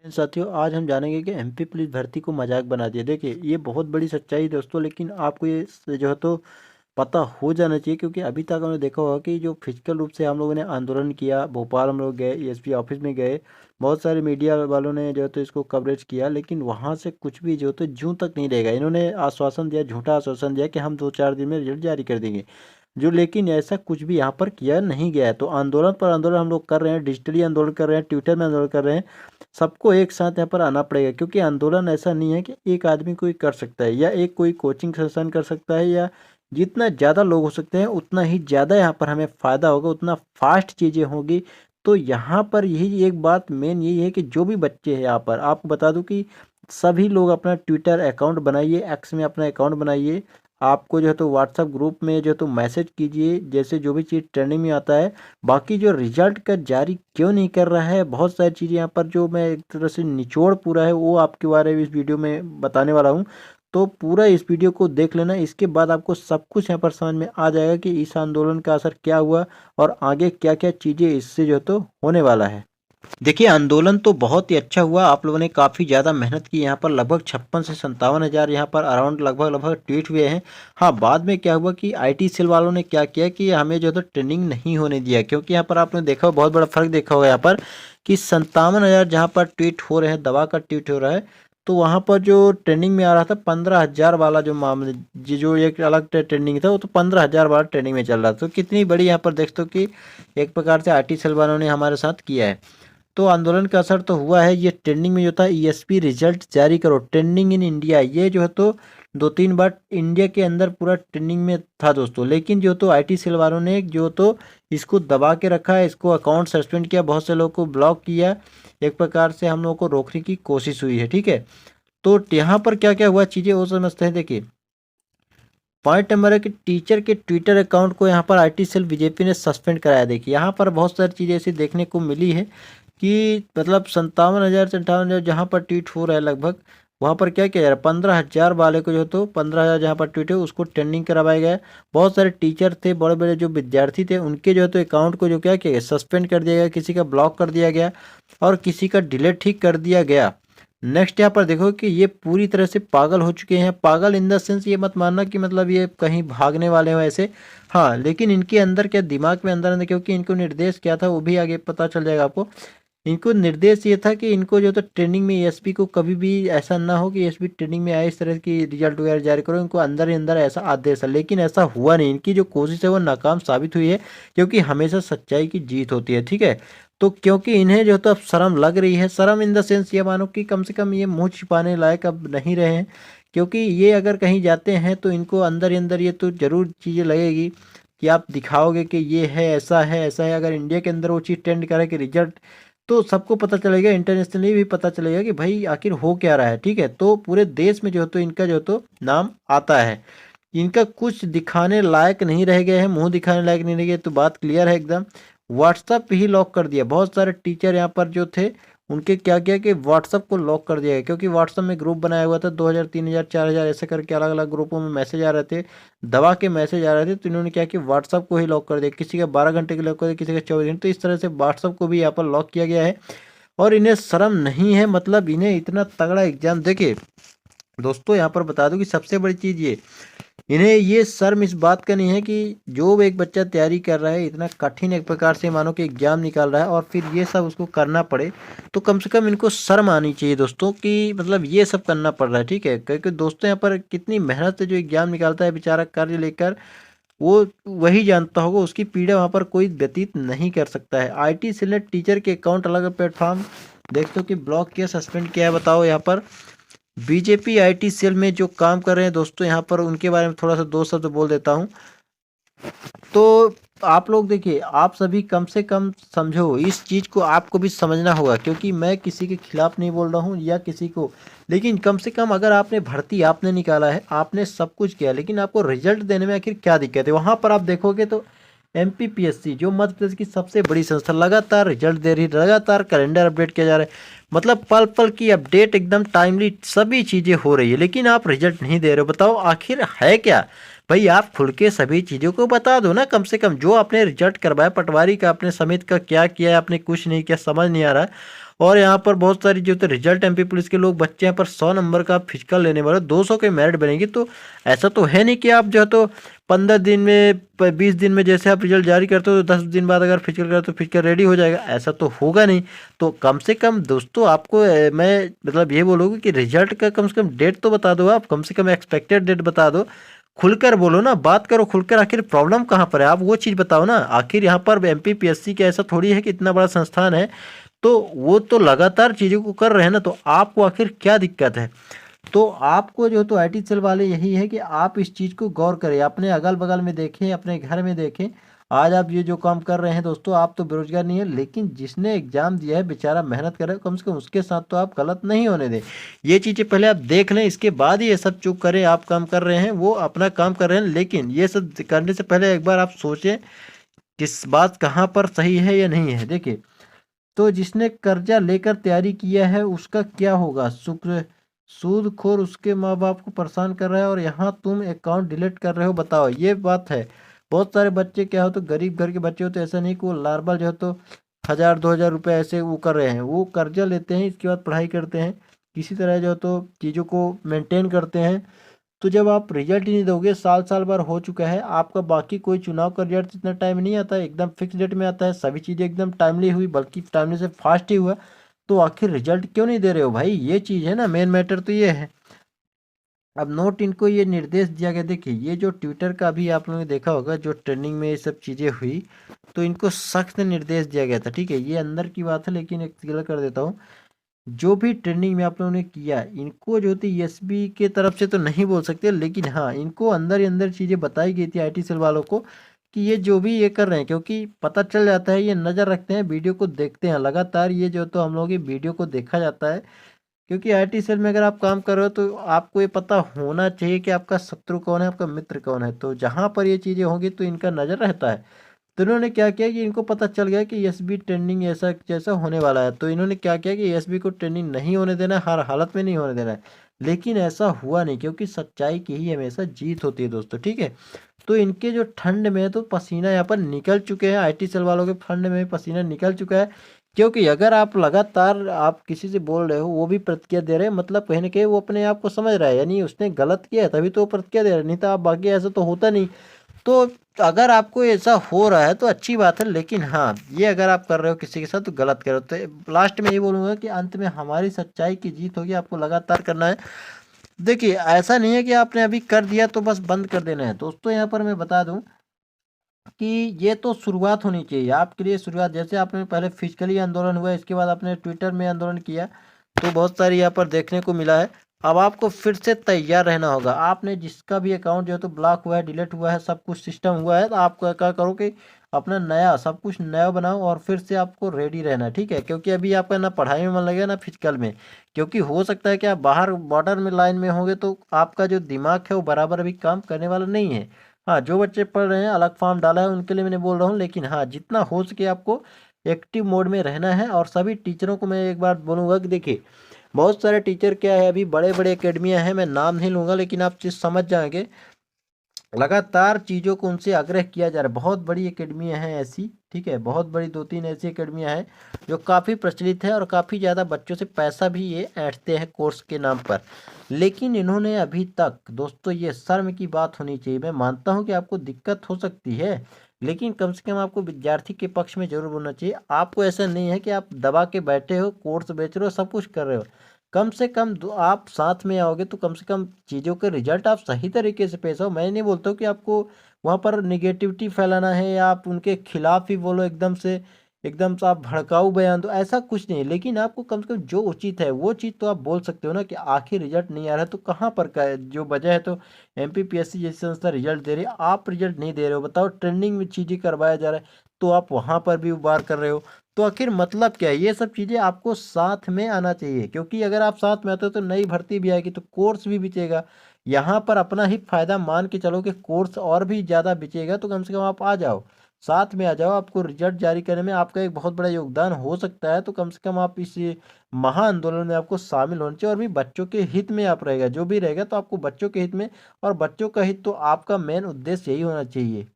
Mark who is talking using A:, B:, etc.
A: साथियों, आज हम जानेंगे कि एमपी पुलिस भर्ती को मजाक बना दिया। देखिए, ये बहुत बड़ी सच्चाई है दोस्तों, लेकिन आपको ये जो है तो पता हो जाना चाहिए, क्योंकि अभी तक हमने देखा होगा कि जो फिजिकल रूप से हम लोगों ने आंदोलन किया, भोपाल हम लोग गए, एसपी ऑफिस में गए, बहुत सारे मीडिया वालों ने जो है तो इसको कवरेज किया, लेकिन वहाँ से कुछ भी जो है तो जूं तक नहीं रहेगा। इन्होंने आश्वासन दिया, झूठा आश्वासन दिया कि हम 2-4 दिन में रिजल्ट जारी कर देंगे, जो लेकिन ऐसा कुछ भी यहाँ पर किया नहीं गया है। तो आंदोलन पर आंदोलन हम लोग कर रहे हैं, डिजिटली आंदोलन कर रहे हैं, ट्विटर में आंदोलन कर रहे हैं। सबको एक साथ यहाँ पर आना पड़ेगा, क्योंकि आंदोलन ऐसा नहीं है कि एक आदमी कोई कर सकता है या एक कोई कोचिंग संस्थान कर सकता है, या जितना ज़्यादा लोग हो सकते हैं उतना ही ज़्यादा यहाँ पर हमें फ़ायदा होगा, उतना फास्ट चीज़ें होगी। तो यहाँ पर यही एक बात मेन यही है कि जो भी बच्चे हैं यहाँ पर, आपको बता दूं कि सभी लोग अपना ट्विटर अकाउंट बनाइए, एक्स में अपना अकाउंट बनाइए। आपको जो है तो व्हाट्सएप ग्रुप में जो है तो मैसेज कीजिए, जैसे जो भी चीज़ ट्रेंडिंग में आता है। बाकी जो रिजल्ट का जारी क्यों नहीं कर रहा है, बहुत सारी चीज़ें यहाँ पर जो मैं एक तरह से निचोड़ पूरा है वो आपके बारे में इस वीडियो में बताने वाला हूँ। तो पूरा इस वीडियो को देख लेना, इसके बाद आपको सब कुछ यहाँ पर समझ में आ जाएगा कि इस आंदोलन का असर क्या हुआ और आगे क्या क्या चीज़ें इससे जो है तो होने वाला है। देखिए, आंदोलन तो बहुत ही अच्छा हुआ, आप लोगों ने काफ़ी ज़्यादा मेहनत की। यहाँ पर लगभग 56 से 57 हज़ार यहाँ पर अराउंड लगभग लगभग ट्वीट हुए हैं। हाँ, बाद में क्या हुआ कि आईटी सेल वालों ने क्या किया कि हमें जो है तो ट्रेंडिंग नहीं होने दिया, क्योंकि यहाँ पर आपने देखा बहुत बड़ा फर्क देखा होगा यहाँ पर कि 57 हज़ार जहाँ पर ट्वीट हो रहे हैं, दबा कर ट्वीट हो रहा है, तो वहाँ पर जो ट्रेंडिंग में आ रहा था 15 हज़ार वाला जो मामले, जो एक अलग ट्रेंडिंग था, वो तो 15 हज़ार वाला ट्रेंडिंग में चल रहा था। तो कितनी बड़ी यहाँ पर देखते हो कि एक प्रकार से आईटी सेल वालों ने हमारे साथ किया है। तो आंदोलन का असर तो हुआ है। ये ट्रेंडिंग में जो था ईएसपी रिजल्ट जारी करो, ट्रेंडिंग इन इंडिया, ये जो है तो 2-3 बार इंडिया के अंदर पूरा ट्रेंडिंग में था दोस्तों, लेकिन जो तो आईटी सेल वालों ने जो तो इसको दबा के रखा है, इसको अकाउंट सस्पेंड किया, बहुत से लोगों को ब्लॉक किया। एक प्रकार से हम लोगों को रोकने की कोशिश हुई है, ठीक है। तो यहाँ पर क्या क्या हुआ चीज़ें वो समझते हैं। देखिए, पॉइंट नंबर है कि टीचर के ट्विटर अकाउंट को यहाँ पर आईटी सेल बीजेपी ने सस्पेंड कराया। देखिए, यहाँ पर बहुत सारी चीज़ें ऐसी देखने को मिली है कि मतलब 57 हज़ार से 58 हज़ार जहाँ पर ट्वीट हो रहा है लगभग, वहाँ पर क्या किया जा रहा है, 15 हज़ार वाले को जो तो 15 हज़ार जहाँ पर ट्वीट है उसको ट्रेंडिंग करवाया गया है। बहुत सारे टीचर थे, बड़े बड़े जो विद्यार्थी थे, उनके जो है तो अकाउंट को जो क्या किया गया, सस्पेंड कर दिया गया, किसी का ब्लॉक कर दिया गया और किसी का डिलीट ही कर दिया गया। नेक्स्ट यहाँ पर देखो कि ये पूरी तरह से पागल हो चुके हैं। पागल इन द सेंस ये मत मानना कि मतलब ये कहीं भागने वाले हो ऐसे, हाँ, लेकिन इनके अंदर क्या दिमाग में अंदर अंदर, क्योंकि इनको निर्देश क्या था वो भी आगे पता चल जाएगा आपको। इनको निर्देश ये था कि इनको जो तो ट्रेनिंग में एसपी को कभी भी ऐसा ना हो कि एसपी ट्रेनिंग में आए, इस तरह की रिजल्ट वगैरह जारी करो, इनको अंदर ही अंदर ऐसा आदेश है, लेकिन ऐसा हुआ नहीं। इनकी जो कोशिश है वो नाकाम साबित हुई है, क्योंकि हमेशा सच्चाई की जीत होती है, ठीक है। तो क्योंकि इन्हें जो तो अब शर्म लग रही है, शर्म इन द सेंस ये मानो कि कम से कम ये मुंह छिपाने लायक अब नहीं रहे हैं, क्योंकि ये अगर कहीं जाते हैं तो इनको अंदर ही अंदर ये तो जरूर चीज़ें लगेगी कि आप दिखाओगे कि ये है, ऐसा है, ऐसा है। अगर इंडिया के अंदर वो चीज़ ट्रेंड करे कि रिजल्ट, तो सबको पता चलेगा, इंटरनेशनली भी पता चलेगा कि भाई आखिर हो क्या रहा है, ठीक है। तो पूरे देश में जो तो इनका जो तो नाम आता है। इनका कुछ दिखाने लायक नहीं रह गए हैं, मुंह दिखाने लायक नहीं रह गए, तो बात क्लियर है एकदम। व्हाट्सअप ही लॉक कर दिया, बहुत सारे टीचर यहाँ पर जो थे उनके क्या किया कि व्हाट्सअप को लॉक कर दिया गया, क्योंकि व्हाट्सअप में ग्रुप बनाया हुआ था 2000 3000 4000 ऐसे करके अलग अलग ग्रुपों में मैसेज आ रहे थे, दबा के मैसेज आ रहे थे। तो इन्होंने क्या कि व्हाट्सअप को ही लॉक कर दिया, किसी का 12 घंटे के लॉक कर दिया, किसी का 24 घंटे। तो इस तरह से व्हाट्सअप को भी यहाँ पर लॉक किया गया है। और इन्हें शर्म नहीं है, मतलब इन्हें इतना तगड़ा एग्जाम, देखिए दोस्तों यहाँ पर बता दूं कि सबसे बड़ी चीज़ ये, इन्हें ये शर्म इस बात का नहीं है कि जो एक बच्चा तैयारी कर रहा है, इतना कठिन एक प्रकार से मानो कि एग्जाम निकाल रहा है और फिर ये सब उसको करना पड़े, तो कम से कम इनको शर्म आनी चाहिए दोस्तों कि मतलब ये सब करना पड़ रहा है, ठीक है। क्योंकि दोस्तों यहाँ पर कितनी मेहनत से जो एग्जाम निकालता है बेचारा कार्य लेकर, वो वही जानता होगा, उसकी पीड़ा वहाँ पर कोई व्यतीत नहीं कर सकता है। आईटी सेल ने टीचर के अकाउंट अलग अलग प्लेटफॉर्म देखते हो कि ब्लॉक किया, सस्पेंड किया है। बताओ यहाँ पर बीजेपी आईटी सेल में जो काम कर रहे हैं दोस्तों, यहाँ पर उनके बारे में थोड़ा सा दो शब्द बोल देता हूँ। तो आप लोग देखिए, आप सभी कम से कम समझो, इस चीज़ को आपको भी समझना होगा, क्योंकि मैं किसी के खिलाफ नहीं बोल रहा हूँ या किसी को, लेकिन कम से कम अगर आपने भर्ती आपने निकाला है, आपने सब कुछ किया, लेकिन आपको रिजल्ट देने में आखिर क्या दिक्कत है। वहाँ पर आप देखोगे तो एमपीपीएससी जो मध्य प्रदेश की सबसे बड़ी संस्था लगातार रिजल्ट दे रही है, लगातार कैलेंडर अपडेट किया जा रहा है, मतलब पल पल की अपडेट, एकदम टाइमली सभी चीज़ें हो रही है, लेकिन आप रिजल्ट नहीं दे रहे हो। बताओ आखिर है क्या भाई, आप खुल के सभी चीज़ों को बता दो ना। कम से कम जो आपने रिजल्ट करवाया पटवारी का, अपने समिति का क्या किया है आपने, कुछ नहीं किया, समझ नहीं आ रहा है। और यहाँ पर बहुत सारी जो तो रिजल्ट एमपी पुलिस के लोग बच्चे यहाँ पर 100 नंबर का फिजिकल लेने वाले 200 के मेरिट बनेगी। तो ऐसा तो है नहीं कि आप जो है तो 15 दिन में 20 दिन में जैसे आप रिजल्ट जारी करते हो तो 10 दिन बाद अगर फिजिकल करते तो फिजिकल रेडी हो जाएगा, ऐसा तो होगा नहीं। तो कम से कम दोस्तों आपको मैं मतलब ये बोलूँगा कि रिजल्ट का कम से कम डेट तो बता दो, आप कम से कम एक्सपेक्टेड डेट बता दो। खुलकर बोलो ना, बात करो खुलकर, आखिर प्रॉब्लम कहाँ पर है आप वो चीज़ बताओ ना। आखिर यहाँ पर एमपीपीएससी का ऐसा थोड़ी है कि इतना बड़ा संस्थान है तो वो तो लगातार चीज़ों को कर रहे हैं ना, तो आपको आखिर क्या दिक्कत है। तो आपको जो तो आईटी सेल वाले यही है कि आप इस चीज़ को गौर करें, अपने अगल बगल में देखें, अपने घर में देखें। आज आप ये जो काम कर रहे हैं दोस्तों, आप तो बेरोजगार नहीं है, लेकिन जिसने एग्जाम दिया है बेचारा मेहनत कर रहा है, कम से कम उसके साथ तो आप गलत नहीं होने दें। ये चीज़ें पहले आप देख लें, इसके बाद ही ये सब चूक करें। आप काम कर रहे हैं, वो अपना काम कर रहे हैं, लेकिन ये सब करने से पहले एक बार आप सोचें किस बात कहाँ पर सही है या नहीं है। देखिए, तो जिसने कर्जा लेकर तैयारी किया है उसका क्या होगा, शुक्र सूदखोर उसके माँ बाप को परेशान कर रहा है और यहाँ तुम अकाउंट डिलीट कर रहे हो, बताओ। ये बात है। बहुत सारे बच्चे क्या हो तो गरीब घर के बच्चे हो तो ऐसा नहीं कि वो नॉर्मल जो है तो 1000 2000 रुपये ऐसे वो कर रहे हैं, वो कर्जा लेते हैं, इसके बाद पढ़ाई करते हैं, किसी तरह जो है तो चीज़ों को मेंटेन करते हैं। तो जब आप रिजल्ट ही नहीं दोगे, साल साल भर हो चुका है आपका, बाकी कोई चुनाव का रिजल्ट इतना टाइम नहीं आता है, एकदम फिक्स डेट में आता है, सभी चीज़ें एकदम टाइमली हुई, बल्कि टाइमली से फास्ट ही हुआ। तो आखिर रिजल्ट क्यों नहीं दे रहे हो भाई, ये चीज़ है ना, मेन मैटर तो ये है। अब नोट इनको ये निर्देश दिया गया, देखिए ये जो ट्विटर का भी आप लोगों ने देखा होगा, जो ट्रेंडिंग में ये सब चीज़ें हुई, तो इनको सख्त निर्देश दिया गया था। ठीक है, ये अंदर की बात है, लेकिन एक क्लियर कर देता हूँ, जो भी ट्रेंडिंग में आप लोगों ने किया, इनको जो थी एसबी के तरफ से तो नहीं बोल सकते, लेकिन हाँ इनको अंदर ही अंदर चीज़ें बताई गई थी आईटी सेल वालों को कि ये जो भी ये कर रहे हैं, क्योंकि पता चल जाता है, ये नज़र रखते हैं, वीडियो को देखते हैं लगातार, ये जो तो हम लोगों की वीडियो को देखा जाता है। क्योंकि आईटी सेल में अगर आप काम कर रहे हो तो आपको ये पता होना चाहिए कि आपका शत्रु कौन है, आपका मित्र कौन है। तो जहाँ पर ये चीज़ें होंगी तो इनका नज़र रहता है। तो इन्होंने क्या किया कि इनको पता चल गया कि एसबी ट्रेंडिंग ऐसा जैसा होने वाला है, तो इन्होंने क्या किया कि एसबी को ट्रेंडिंग नहीं होने देना है, हर हालत में नहीं होने देना है। लेकिन ऐसा हुआ नहीं, क्योंकि सच्चाई की ही हमेशा जीत होती है दोस्तों। ठीक है, तो इनके जो ठंड में तो पसीना यहाँ पर निकल चुके हैं, आईटी सेल वालों के ठंड में पसीना निकल चुका है। क्योंकि अगर आप लगातार आप किसी से बोल रहे हो, वो भी प्रतिक्रिया दे रहे हैं, मतलब कहीं ना कहीं वो अपने आप को समझ रहा है, यानी उसने गलत किया है तभी तो वो प्रतिक्रिया दे रहा है, नहीं तो आप बाकी ऐसा तो होता नहीं। तो अगर आपको ऐसा हो रहा है तो अच्छी बात है, लेकिन हाँ ये अगर आप कर रहे हो किसी के साथ तो गलत कर रहे हो। तो लास्ट में ये बोलूँगा कि अंत में हमारी सच्चाई की जीत होगी, आपको लगातार करना है। देखिए, ऐसा नहीं है कि आपने अभी कर दिया तो बस बंद कर देना है दोस्तों। यहाँ पर मैं बता दूं कि ये तो शुरुआत होनी चाहिए आपके लिए, शुरुआत जैसे आपने पहले फिजिकली आंदोलन हुआ, इसके बाद आपने ट्विटर में आंदोलन किया, तो बहुत सारी यहाँ पर देखने को मिला है। अब आपको फिर से तैयार रहना होगा। आपने जिसका भी अकाउंट जो है तो ब्लॉक हुआ है, डिलीट हुआ है, सब कुछ सिस्टम हुआ है, तो आपको क्या करो कि अपना नया सब कुछ नया बनाओ और फिर से आपको रेडी रहना है। ठीक है, क्योंकि अभी आपका ना पढ़ाई में मन लगेगा ना फिजिकल में, क्योंकि हो सकता है कि आप बाहर बॉर्डर में लाइन में होंगे तो आपका जो दिमाग है वो बराबर अभी काम करने वाला नहीं है। हाँ, जो बच्चे पढ़ रहे हैं अलग फॉर्म डाला है उनके लिए मैंने बोल रहा हूँ, लेकिन हाँ जितना हो सके आपको एक्टिव मोड में रहना है। और सभी टीचरों को मैं एक बात बोलूँगा कि देखिए, बहुत सारे टीचर क्या है, अभी बड़े बड़े एकेडमियाँ हैं, मैं नाम नहीं लूँगा, लेकिन आप चीज़ समझ जाएंगे, लगातार चीज़ों को उनसे आग्रह किया जा रहा है। बहुत बड़ी एकेडमियाँ हैं ऐसी, ठीक है, बहुत बड़ी 2 3 ऐसी एकेडमियाँ हैं जो काफ़ी प्रचलित है और काफ़ी ज़्यादा बच्चों से पैसा भी ये ऐंठते हैं कोर्स के नाम पर। लेकिन इन्होंने अभी तक दोस्तों, ये शर्म की बात होनी चाहिए। मैं मानता हूँ कि आपको दिक्कत हो सकती है, लेकिन कम से कम आपको विद्यार्थी के पक्ष में जरूर बोलना चाहिए। आपको ऐसा नहीं है कि आप दबा के बैठे हो, कोर्स बेच रहे हो, सब कुछ कर रहे हो। कम से कम आप साथ में आओगे तो कम से कम चीज़ों के रिजल्ट आप सही तरीके से पेश आओ। मैं नहीं बोलता हूँ कि आपको वहाँ पर निगेटिविटी फैलाना है या आप उनके खिलाफ ही बोलो, एकदम से आप भड़काऊ बयान दो, ऐसा कुछ नहीं। लेकिन आपको कम से कम जो उचित है वो चीज़ तो आप बोल सकते हो ना, कि आखिर रिजल्ट नहीं आ रहा है तो कहाँ पर का है जो वजह है। तो एमपीपीएससी जैसी संस्था रिजल्ट दे रही है, आप रिजल्ट नहीं दे रहे हो, बताओ ट्रेंडिंग में चीज़ें करवाया जा रहा है तो आप वहाँ पर भी उबार कर रहे हो। तो आखिर मतलब क्या है, ये सब चीज़ें आपको साथ में आना चाहिए, क्योंकि अगर आप साथ में आते हो तो नई भर्ती भी आएगी तो कोर्स भी बिचेगा। यहाँ पर अपना ही फायदा मान के चलो कि कोर्स और भी ज़्यादा बिचेगा, तो कम से कम आप आ जाओ, साथ में आ जाओ। आपको रिजल्ट जारी करने में आपका एक बहुत बड़ा योगदान हो सकता है, तो कम से कम आप इस महा आंदोलन में आपको शामिल होना चाहिए। और भी बच्चों के हित में आप रहेगा, जो भी रहेगा तो आपको बच्चों के हित में, और बच्चों का हित तो आपका मेन उद्देश्य यही होना चाहिए।